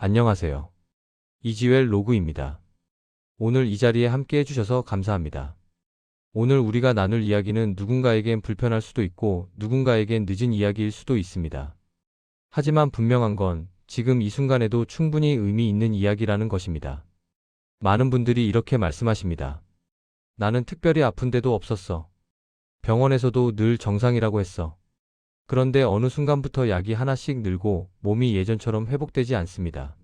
안녕하세요. 이지웰 로그입니다. 오늘 이 자리에 함께 해주셔서 감사합니다. 오늘 우리가 나눌 이야기는 누군가에겐 불편할 수도 있고 누군가에겐 늦은 이야기일 수도 있습니다. 하지만 분명한 건 지금 이 순간에도 충분히 의미 있는 이야기라는 것입니다. 많은 분들이 이렇게 말씀하십니다. 나는 특별히 아픈 데도 없었어. 병원에서도 늘 정상이라고 했어. 그런데 어느 순간부터 약이 하나씩 늘고 몸이 예전처럼 회복되지 않습니다.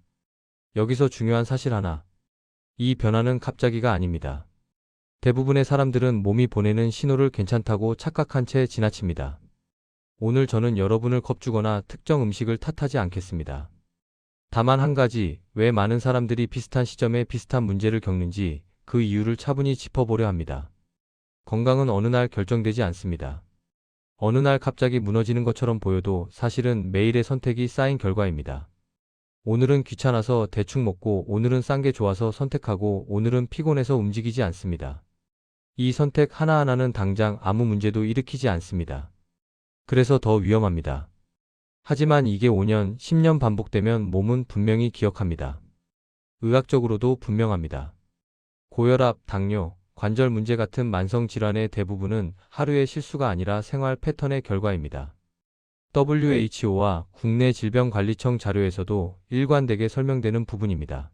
여기서 중요한 사실 하나. 이 변화는 갑자기가 아닙니다. 대부분의 사람들은 몸이 보내는 신호를 괜찮다고 착각한 채 지나칩니다. 오늘 저는 여러분을 겁주거나 특정 음식을 탓하지 않겠습니다. 다만 한 가지, 왜 많은 사람들이 비슷한 시점에 비슷한 문제를 겪는지 그 이유를 차분히 짚어보려 합니다. 건강은 어느 날 결정되지 않습니다. 어느 날 갑자기 무너지는 것처럼 보여도 사실은 매일의 선택이 쌓인 결과입니다. 오늘은 귀찮아서 대충 먹고 오늘은 싼 게 좋아서 선택하고 오늘은 피곤해서 움직이지 않습니다. 이 선택 하나하나는 당장 아무 문제도 일으키지 않습니다. 그래서 더 위험합니다. 하지만 이게 5년, 10년 반복되면 몸은 분명히 기억합니다. 의학적으로도 분명합니다. 고혈압, 당뇨, 관절 문제 같은 만성 질환의 대부분은 하루의 실수가 아니라 생활 패턴의 결과입니다. WHO와 국내 질병관리청 자료에서도 일관되게 설명되는 부분입니다.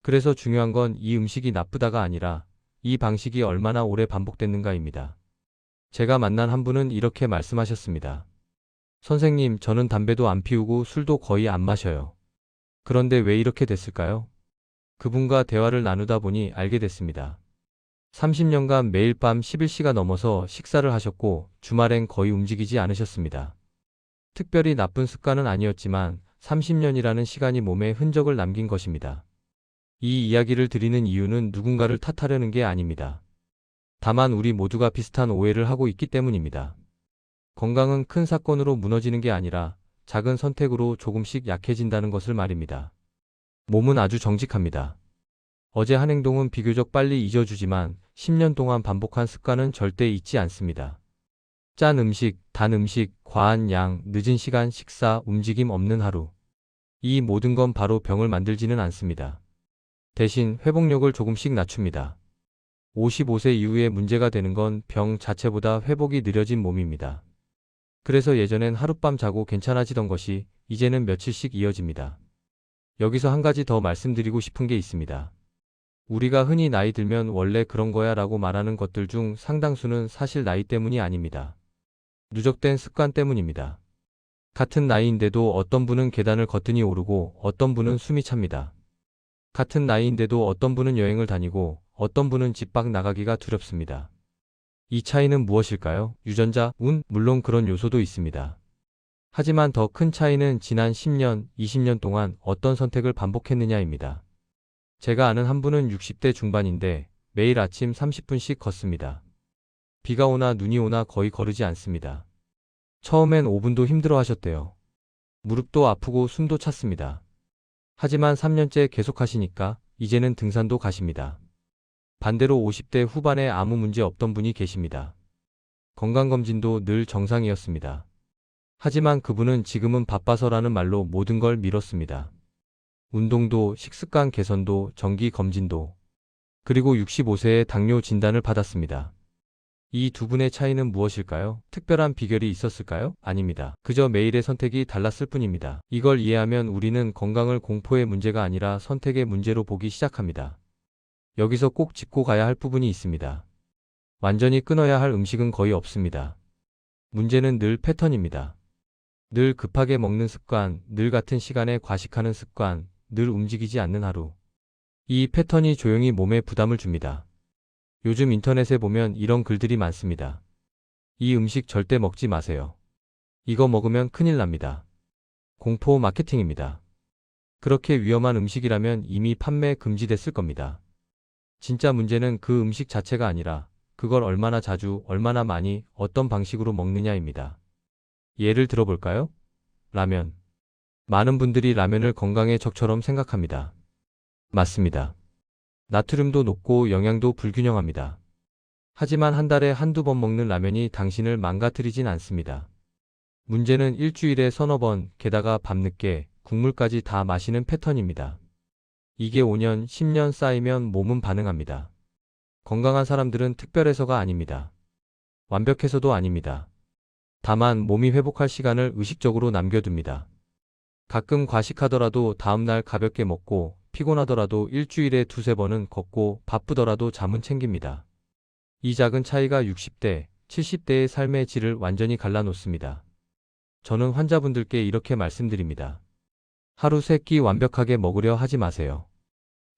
그래서 중요한 건 이 음식이 나쁘다가 아니라 이 방식이 얼마나 오래 반복됐는가입니다. 제가 만난 한 분은 이렇게 말씀하셨습니다. 선생님, 저는 담배도 안 피우고 술도 거의 안 마셔요. 그런데 왜 이렇게 됐을까요? 그분과 대화를 나누다 보니 알게 됐습니다. 30년간 매일 밤 11시가 넘어서 식사를 하셨고 주말엔 거의 움직이지 않으셨습니다. 특별히 나쁜 습관은 아니었지만 30년이라는 시간이 몸에 흔적을 남긴 것입니다. 이 이야기를 드리는 이유는 누군가를 탓하려는 게 아닙니다. 다만 우리 모두가 비슷한 오해를 하고 있기 때문입니다. 건강은 큰 사건으로 무너지는 게 아니라 작은 선택으로 조금씩 약해진다는 것을 말입니다. 몸은 아주 정직합니다. 어제 한 행동은 비교적 빨리 잊어주지만 10년 동안 반복한 습관은 절대 잊지 않습니다. 짠 음식, 단 음식, 과한 양, 늦은 시간 식사, 움직임 없는 하루. 이 모든 건 바로 병을 만들지는 않습니다. 대신 회복력을 조금씩 낮춥니다. 55세 이후에 문제가 되는 건 병 자체보다 회복이 느려진 몸입니다. 그래서 예전엔 하룻밤 자고 괜찮아지던 것이 이제는 며칠씩 이어집니다. 여기서 한 가지 더 말씀드리고 싶은 게 있습니다. 우리가 흔히 나이 들면 원래 그런 거야 라고 말하는 것들 중 상당수는 사실 나이 때문이 아닙니다. 누적된 습관 때문입니다. 같은 나이인데도 어떤 분은 계단을 거뜬히 오르고 어떤 분은 숨이 찹니다. 같은 나이인데도 어떤 분은 여행을 다니고 어떤 분은 집 밖 나가기가 두렵습니다. 이 차이는 무엇일까요? 유전자, 운, 물론 그런 요소도 있습니다. 하지만 더 큰 차이는 지난 10년, 20년 동안 어떤 선택을 반복했느냐입니다. 제가 아는 한 분은 60대 중반인데 매일 아침 30분씩 걷습니다. 비가 오나 눈이 오나 거의 거르지 않습니다. 처음엔 5분도 힘들어 하셨대요. 무릎도 아프고 숨도 찼습니다. 하지만 3년째 계속 하시니까 이제는 등산도 가십니다. 반대로 50대 후반에 아무 문제 없던 분이 계십니다. 건강검진도 늘 정상이었습니다. 하지만 그분은 지금은 바빠서라는 말로 모든 걸 미뤘습니다. 운동도, 식습관 개선도, 정기 검진도, 그리고 65세에 당뇨 진단을 받았습니다. 이 두 분의 차이는 무엇일까요? 특별한 비결이 있었을까요? 아닙니다. 그저 매일의 선택이 달랐을 뿐입니다. 이걸 이해하면 우리는 건강을 공포의 문제가 아니라 선택의 문제로 보기 시작합니다. 여기서 꼭 짚고 가야 할 부분이 있습니다. 완전히 끊어야 할 음식은 거의 없습니다. 문제는 늘 패턴입니다. 늘 급하게 먹는 습관, 늘 같은 시간에 과식하는 습관, 늘 움직이지 않는 하루. 이 패턴이 조용히 몸에 부담을 줍니다. 요즘 인터넷에 보면 이런 글들이 많습니다. 이 음식 절대 먹지 마세요. 이거 먹으면 큰일 납니다. 공포 마케팅입니다. 그렇게 위험한 음식이라면 이미 판매 금지됐을 겁니다. 진짜 문제는 그 음식 자체가 아니라 그걸 얼마나 자주, 얼마나 많이, 어떤 방식으로 먹느냐입니다. 예를 들어볼까요? 라면. 많은 분들이 라면을 건강의 적처럼 생각합니다. 맞습니다. 나트륨도 높고 영양도 불균형합니다. 하지만 한 달에 한두 번 먹는 라면이 당신을 망가뜨리진 않습니다. 문제는 일주일에 서너 번, 게다가 밤늦게, 국물까지 다 마시는 패턴입니다. 이게 5년, 10년 쌓이면 몸은 반응합니다. 건강한 사람들은 특별해서가 아닙니다. 완벽해서도 아닙니다. 다만 몸이 회복할 시간을 의식적으로 남겨둡니다. 가끔 과식하더라도 다음날 가볍게 먹고 피곤하더라도 일주일에 두세 번은 걷고 바쁘더라도 잠은 챙깁니다. 이 작은 차이가 60대, 70대의 삶의 질을 완전히 갈라놓습니다. 저는 환자분들께 이렇게 말씀드립니다. 하루 3끼 완벽하게 먹으려 하지 마세요.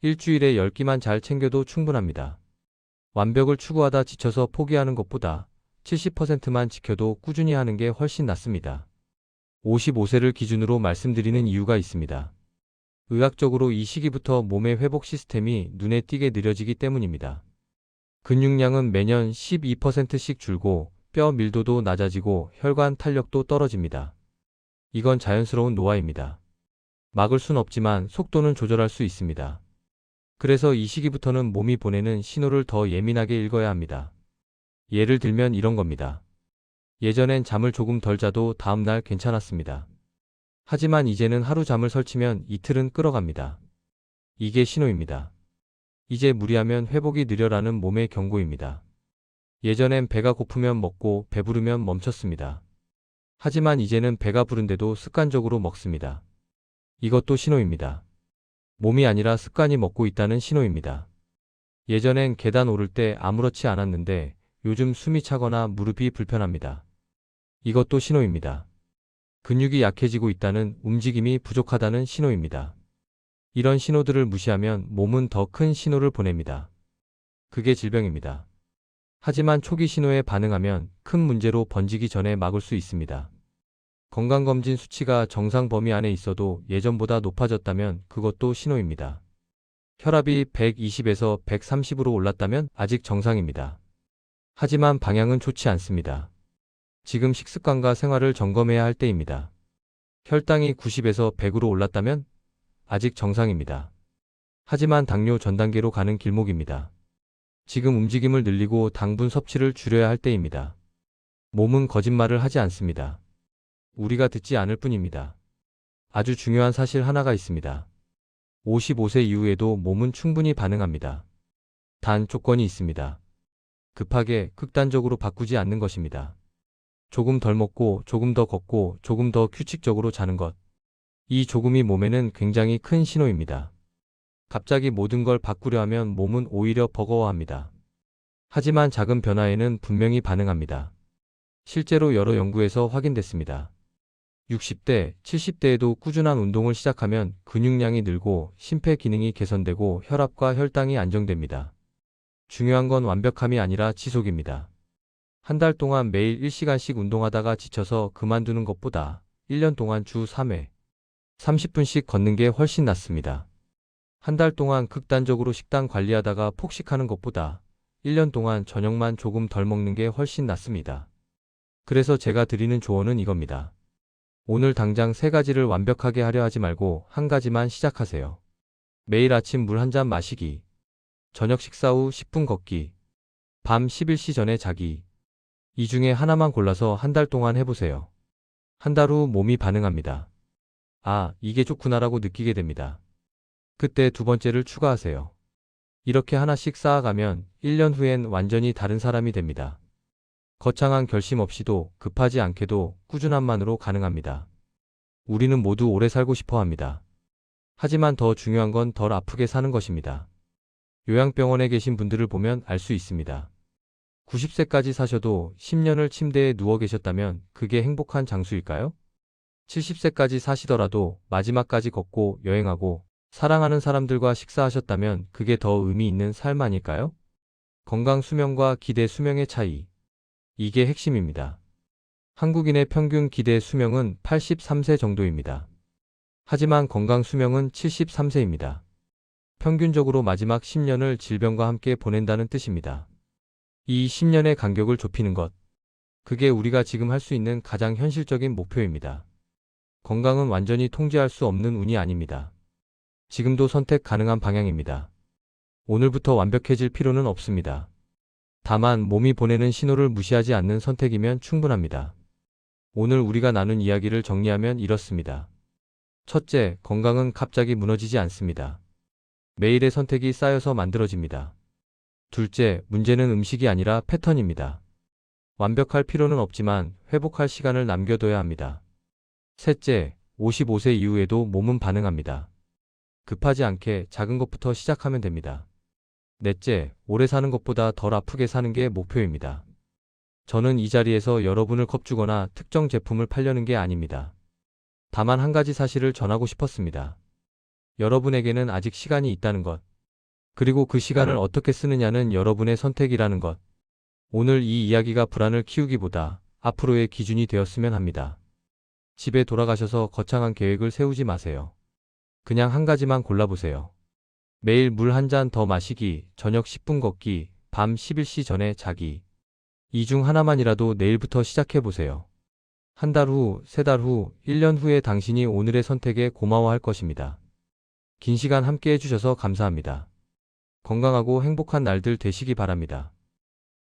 일주일에 10끼만 잘 챙겨도 충분합니다. 완벽을 추구하다 지쳐서 포기하는 것보다 70%만 지켜도 꾸준히 하는 게 훨씬 낫습니다. 55세를 기준으로 말씀드리는 이유가 있습니다. 의학적으로 이 시기부터 몸의 회복 시스템이 눈에 띄게 느려지기 때문입니다. 근육량은 매년 12%씩 줄고 뼈 밀도도 낮아지고 혈관 탄력도 떨어집니다. 이건 자연스러운 노화입니다. 막을 순 없지만 속도는 조절할 수 있습니다. 그래서 이 시기부터는 몸이 보내는 신호를 더 예민하게 읽어야 합니다. 예를 들면 이런 겁니다. 예전엔 잠을 조금 덜 자도 다음날 괜찮았습니다. 하지만 이제는 하루 잠을 설치면 이틀은 끌어갑니다. 이게 신호입니다. 이제 무리하면 회복이 느려라는 몸의 경고입니다. 예전엔 배가 고프면 먹고 배부르면 멈췄습니다. 하지만 이제는 배가 부른데도 습관적으로 먹습니다. 이것도 신호입니다. 몸이 아니라 습관이 먹고 있다는 신호입니다. 예전엔 계단 오를 때 아무렇지 않았는데 요즘 숨이 차거나 무릎이 불편합니다. 이것도 신호입니다. 근육이 약해지고 있다는, 움직임이 부족하다는 신호입니다. 이런 신호들을 무시하면 몸은 더 큰 신호를 보냅니다. 그게 질병입니다. 하지만 초기 신호에 반응하면 큰 문제로 번지기 전에 막을 수 있습니다. 건강검진 수치가 정상 범위 안에 있어도 예전보다 높아졌다면 그것도 신호입니다. 혈압이 120에서 130으로 올랐다면 아직 정상입니다. 하지만 방향은 좋지 않습니다. 지금 식습관과 생활을 점검해야 할 때입니다. 혈당이 90에서 100으로 올랐다면 아직 정상입니다. 하지만 당뇨 전 단계로 가는 길목입니다. 지금 움직임을 늘리고 당분 섭취를 줄여야 할 때입니다. 몸은 거짓말을 하지 않습니다. 우리가 듣지 않을 뿐입니다. 아주 중요한 사실 하나가 있습니다. 55세 이후에도 몸은 충분히 반응합니다. 단 조건이 있습니다. 급하게, 극단적으로 바꾸지 않는 것입니다. 조금 덜 먹고, 조금 더 걷고, 조금 더 규칙적으로 자는 것. 이 조금이 몸에는 굉장히 큰 신호입니다. 갑자기 모든 걸 바꾸려 하면 몸은 오히려 버거워합니다. 하지만 작은 변화에는 분명히 반응합니다. 실제로 여러 연구에서 확인됐습니다. 60대, 70대에도 꾸준한 운동을 시작하면 근육량이 늘고 심폐 기능이 개선되고 혈압과 혈당이 안정됩니다. 중요한 건 완벽함이 아니라 지속입니다. 한 달 동안 매일 1시간씩 운동하다가 지쳐서 그만두는 것보다 1년 동안 주 3회, 30분씩 걷는 게 훨씬 낫습니다. 한 달 동안 극단적으로 식단 관리하다가 폭식하는 것보다 1년 동안 저녁만 조금 덜 먹는 게 훨씬 낫습니다. 그래서 제가 드리는 조언은 이겁니다. 오늘 당장 3가지를 완벽하게 하려 하지 말고 한 가지만 시작하세요. 매일 아침 물 한 잔 마시기, 저녁 식사 후 10분 걷기, 밤 11시 전에 자기. 이 중에 하나만 골라서 한 달 동안 해보세요. 한 달 후 몸이 반응합니다. 아, 이게 좋구나라고 느끼게 됩니다. 그때 두 번째를 추가하세요. 이렇게 하나씩 쌓아가면 1년 후엔 완전히 다른 사람이 됩니다. 거창한 결심 없이도 급하지 않게도 꾸준함만으로 가능합니다. 우리는 모두 오래 살고 싶어 합니다. 하지만 더 중요한 건 덜 아프게 사는 것입니다. 요양병원에 계신 분들을 보면 알 수 있습니다. 90세까지 사셔도 10년을 침대에 누워 계셨다면 그게 행복한 장수일까요? 70세까지 사시더라도 마지막까지 걷고 여행하고 사랑하는 사람들과 식사하셨다면 그게 더 의미 있는 삶 아닐까요? 건강 수명과 기대 수명의 차이. 이게 핵심입니다. 한국인의 평균 기대 수명은 83세 정도입니다. 하지만 건강 수명은 73세입니다. 평균적으로 마지막 10년을 질병과 함께 보낸다는 뜻입니다. 이 10년의 간격을 좁히는 것. 그게 우리가 지금 할 수 있는 가장 현실적인 목표입니다. 건강은 완전히 통제할 수 없는 운이 아닙니다. 지금도 선택 가능한 방향입니다. 오늘부터 완벽해질 필요는 없습니다. 다만 몸이 보내는 신호를 무시하지 않는 선택이면 충분합니다. 오늘 우리가 나눈 이야기를 정리하면 이렇습니다. 첫째, 건강은 갑자기 무너지지 않습니다. 매일의 선택이 쌓여서 만들어집니다. 둘째, 문제는 음식이 아니라 패턴입니다. 완벽할 필요는 없지만 회복할 시간을 남겨둬야 합니다. 셋째, 55세 이후에도 몸은 반응합니다. 급하지 않게 작은 것부터 시작하면 됩니다. 넷째, 오래 사는 것보다 덜 아프게 사는 게 목표입니다. 저는 이 자리에서 여러분을 겁주거나 특정 제품을 팔려는 게 아닙니다. 다만 한 가지 사실을 전하고 싶었습니다. 여러분에게는 아직 시간이 있다는 것. 그리고 그 시간을 어떻게 쓰느냐는 여러분의 선택이라는 것. 오늘 이 이야기가 불안을 키우기보다 앞으로의 기준이 되었으면 합니다. 집에 돌아가셔서 거창한 계획을 세우지 마세요. 그냥 한 가지만 골라보세요. 매일 물 한 잔 더 마시기, 저녁 10분 걷기, 밤 11시 전에 자기. 이 중 하나만이라도 내일부터 시작해보세요. 한 달 후, 세 달 후, 1년 후에 당신이 오늘의 선택에 고마워할 것입니다. 긴 시간 함께 해주셔서 감사합니다. 건강하고 행복한 날들 되시기 바랍니다.